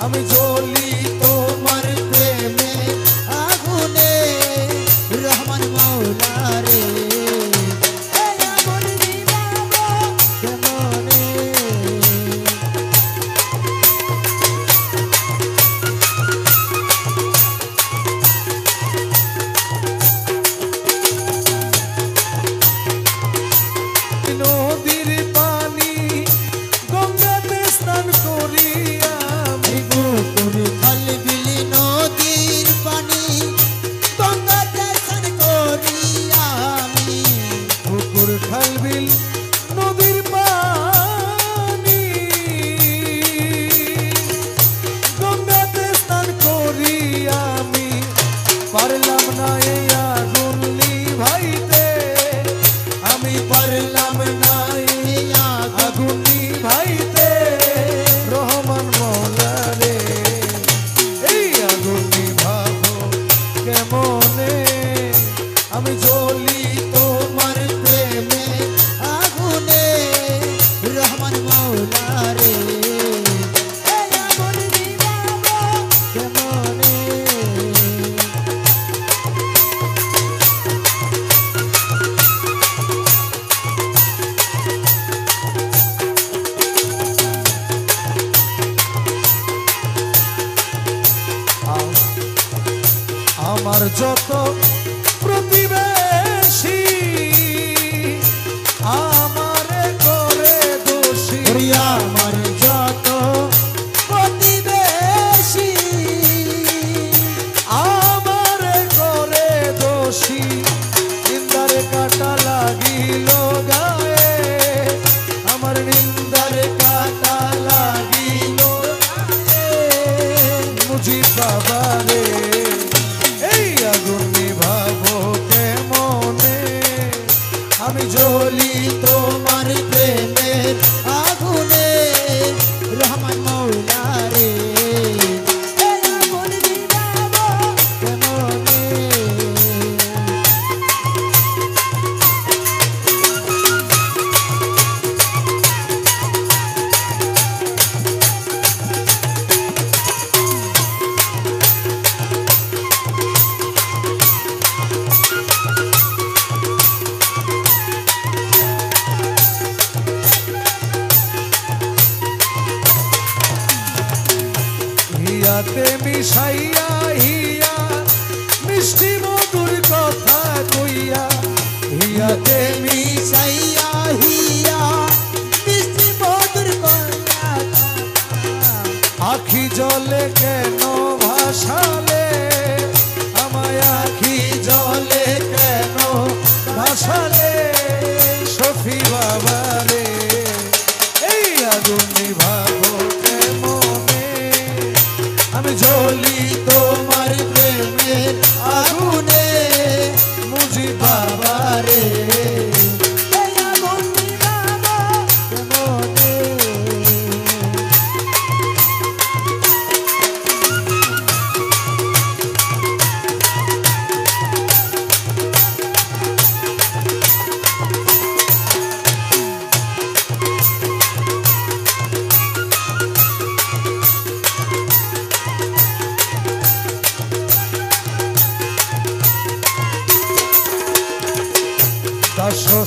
আমি জ্বলি তোমার প্রেমে আগুনে রহমান মাওলা রে এই আগুন নিভাবো কেমনে নদীর পানি গঙ্গাতে স্নান করিয়া আমি পুকুর খাল বিল নদীর পানি গঙ্গাতে স্নান করিয়া আমি পুকুর খাল বিল নদীর পানি গঙ্গাতে স্নান করিয়া আমি পারলাম না এই আগুন নিভাইতে আমি পারলাম না এই আগুন নিভাইতে রহমান মওলা রে এই আগুন নিভাবো কেমনে আমি জ্বলি তোমার প্রেমে আগুনে রহমান মওলা রে এই আগুন নিভাবো কেমনে আমার যত প্রতিবেশী আমারে করে দোষী আমার যত প্রতিবেশী আমারে করে দোষী নিন্দারে কাটা লাগিল গায়ে আমার নিন্দারে কাটা লাগিল মুজি বাবা রে আগুন নিভাবো কেমনে আমি জ্বলি তোমার প্রেমের আগুনে রহমান মওলা রে এই আগুন নিভাবো কেমনে হিয়াতে মিশাইয়া হিয়া মিষ্টি মধুর কথা কইয়া হিয়াতে মিশাইয়া হিয়া মিষ্টি মধুর কথা আখি জলে কেন ভাসালে আমায় আখি জলে কেন ভাসালে সফি বাবা রে এই আগুন নিভাবো কেমনে আমি জ্বলি তোমার প্রেমের আগুনে মুজি বাবা রে এই আগুন নিভাবো কেমনে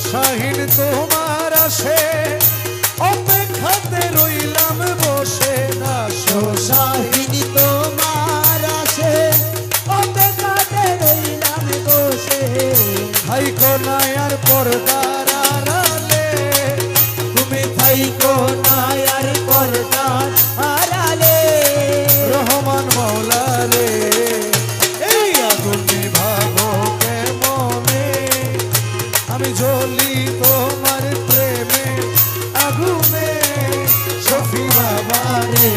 শাহীন তোমার আসে অপেক্ষাতে রইলাম বসে শাহীন তোমার আসে অপেক্ষাতে রইলাম বসে থাইকো না আর পর্দার আড়ালে তুমি থাইকো না আর পর্দার আড়ালে রহমান মওলা রে এই আগুন নিভাবো কেমনে আমি জ্বলি তোমার প্রেমে আগুনে সফি বাবা রে